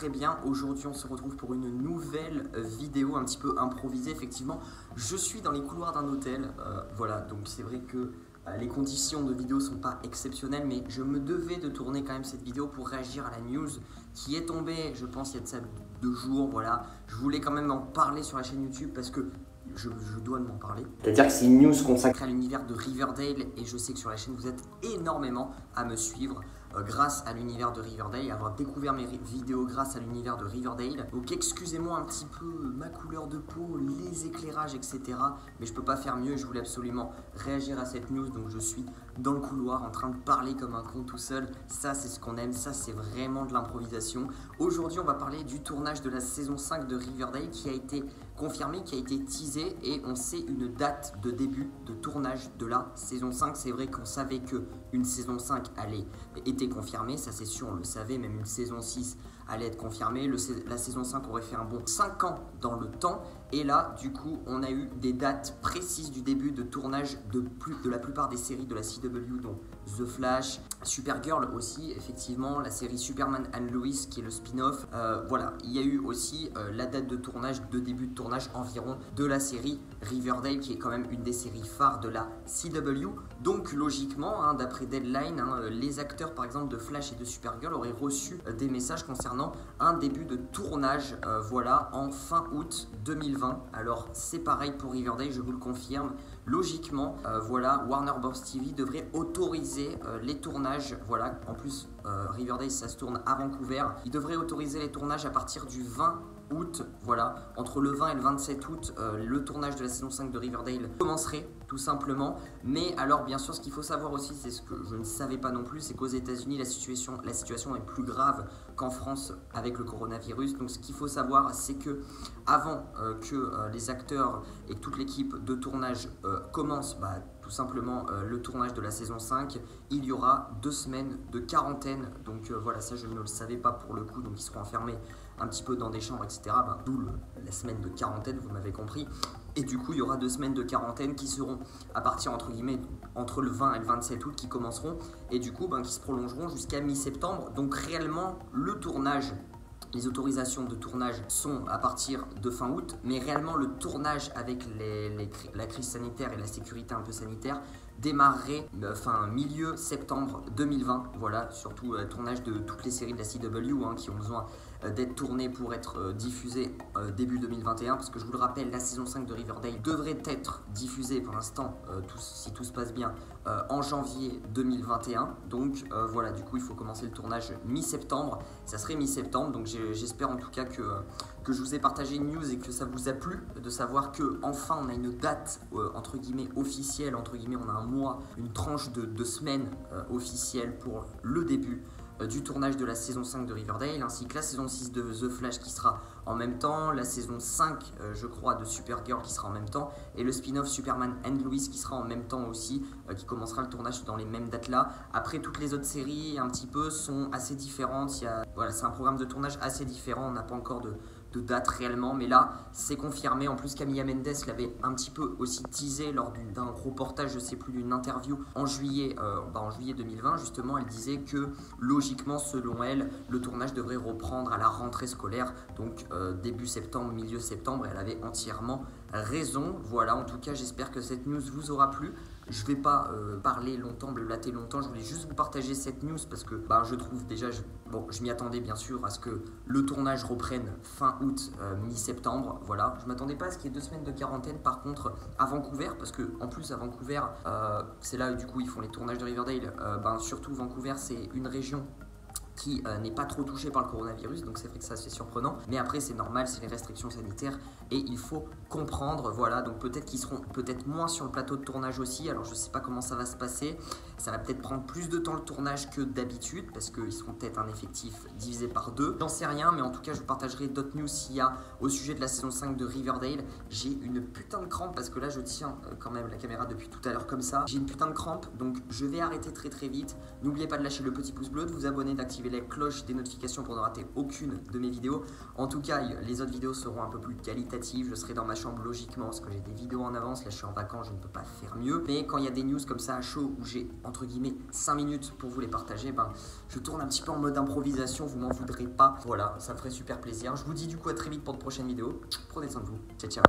très bien. Aujourd'hui on se retrouve pour une nouvelle vidéo un petit peu improvisée. Effectivement, je suis dans les couloirs d'un hôtel, voilà, donc c'est vrai que les conditions de vidéo sont pas exceptionnelles, mais je me devais de tourner quand même cette vidéo pour réagir à la news qui est tombée, je pense il y a de ça 2 jours, voilà. Je voulais quand même en parler sur la chaîne YouTube parce que je dois m'en parler. C'est-à-dire que c'est une news consacrée à l'univers de Riverdale et je sais que sur la chaîne vous êtes énormément à me suivre grâce à l'univers de Riverdale et avoir découvert mes vidéos grâce à l'univers de Riverdale. Donc excusez-moi un petit peu ma couleur de peau, les éclairages, etc. Mais je peux pas faire mieux, je voulais absolument réagir à cette news. Donc je suis dans le couloir en train de parler comme un con tout seul. Ça c'est ce qu'on aime, ça c'est vraiment de l'improvisation. Aujourd'hui on va parler du tournage de la saison 5 de Riverdale qui a été confirmé, qui a été teasé et on sait une date de début de tournage de la saison 5. C'est vrai qu'on savait que une saison 5 était confirmée, ça c'est sûr, on le savait, même une saison 6 allait être confirmée. La saison 5 aurait fait un bon 5 ans dans le temps et là du coup on a eu des dates précises du début de tournage de la plupart des séries de la CW, dont The Flash, Supergirl aussi, effectivement, la série Superman and Lois qui est le spin-off. Voilà, il y a eu aussi la date de tournage, de début de tournage environ de la série Riverdale qui est quand même une des séries phares de la CW. Donc logiquement, hein, d'après Deadline, les acteurs par exemple de Flash et de Supergirl auraient reçu des messages concernant un début de tournage, voilà, en fin août 2020. Alors c'est pareil pour Riverdale, je vous le confirme. Logiquement, voilà, Warner Bros TV devrait autoriser les tournages. Voilà, en plus Riverdale ça se tourne à Vancouver. Il devrait autoriser les tournages à partir du 20 août. Voilà, entre le 20 et le 27 août, le tournage de la saison 5 de Riverdale commencerait tout simplement. Mais alors bien sûr, ce qu'il faut savoir aussi, c'est ce que je ne savais pas non plus, c'est qu'aux États-Unis la situation est plus grave qu'en France avec le coronavirus. Donc ce qu'il faut savoir, c'est que avant que les acteurs et toute l'équipe de tournage commence tout simplement le tournage de la saison 5, il y aura 2 semaines de quarantaine. Donc voilà, ça je ne le savais pas pour le coup, donc ils seront enfermés un petit peu dans des chambres, etc. D'où la semaine de quarantaine, vous m'avez compris. Et du coup, il y aura 2 semaines de quarantaine qui seront à partir, entre guillemets, entre le 20 et le 27 août, qui commenceront, et du coup, qui se prolongeront jusqu'à mi-septembre. Donc réellement, le tournage, les autorisations de tournage sont à partir de fin août, mais réellement le tournage avec la crise sanitaire et la sécurité un peu sanitaire démarrerait milieu septembre 2020. Voilà, surtout tournage de toutes les séries de la CW qui ont besoin d'être tournées pour être diffusées début 2021, parce que je vous le rappelle, la saison 5 de Riverdale devrait être diffusée pour l'instant, si tout se passe bien, en janvier 2021. Donc voilà, du coup il faut commencer le tournage mi-septembre, ça serait mi-septembre. Donc j'espère en tout cas que je vous ai partagé une news et que ça vous a plu de savoir que enfin on a une date entre guillemets officielle, entre guillemets on a un mois, une tranche de 2 semaines officielle pour le début du tournage de la saison 5 de Riverdale, ainsi que la saison 6 de The Flash qui sera en même temps, la saison 5 je crois de Supergirl qui sera en même temps, et le spin-off Superman and Lois qui sera en même temps aussi, qui commencera le tournage dans les mêmes dates là. Après toutes les autres séries un petit peu sont assez différentes, voilà, c'est un programme de tournage assez différent, on n'a pas encore de date réellement, mais là c'est confirmé. En plus Camilla Mendes l'avait un petit peu aussi teasé lors d'un reportage, je sais plus, d'une interview en juillet 2020 justement. Elle disait que logiquement selon elle le tournage devrait reprendre à la rentrée scolaire, donc début septembre, milieu septembre, et elle avait entièrement raison. Voilà, en tout cas j'espère que cette news vous aura plu. Je vais pas parler longtemps, blablater longtemps, je voulais juste vous partager cette news parce que je trouve déjà, je m'y attendais bien sûr à ce que le tournage reprenne fin août, mi-septembre. Voilà, je m'attendais pas à ce qu'il y ait 2 semaines de quarantaine par contre à Vancouver, parce que en plus à Vancouver, c'est là du coup ils font les tournages de Riverdale. Surtout Vancouver, c'est une région qui n'est pas trop touché par le coronavirus, donc c'est vrai que ça c'est surprenant, mais après c'est normal, c'est les restrictions sanitaires et il faut comprendre. Voilà, donc peut-être qu'ils seront peut-être moins sur le plateau de tournage aussi. Alors je sais pas comment ça va se passer, ça va peut-être prendre plus de temps le tournage que d'habitude parce qu'ils seront peut-être un effectif divisé par 2, j'en sais rien, mais en tout cas je vous partagerai d'autres news s'il y a au sujet de la saison 5 de Riverdale. J'ai une putain de crampe parce que là je tiens quand même la caméra depuis tout à l'heure comme ça, j'ai une putain de crampe, donc je vais arrêter très vite. N'oubliez pas de lâcher le petit pouce bleu, de vous abonner, d'activer la cloche des notifications pour ne rater aucune de mes vidéos. En tout cas, les autres vidéos seront un peu plus qualitatives. Je serai dans ma chambre logiquement parce que j'ai des vidéos en avance. Là, je suis en vacances, je ne peux pas faire mieux. Mais quand il y a des news comme ça à chaud où j'ai entre guillemets 5 minutes pour vous les partager, je tourne un petit peu en mode improvisation. Vous m'en voudrez pas. Voilà, ça me ferait super plaisir. Je vous dis du coup à très vite pour de prochaines vidéos. Prenez soin de vous. Ciao, ciao.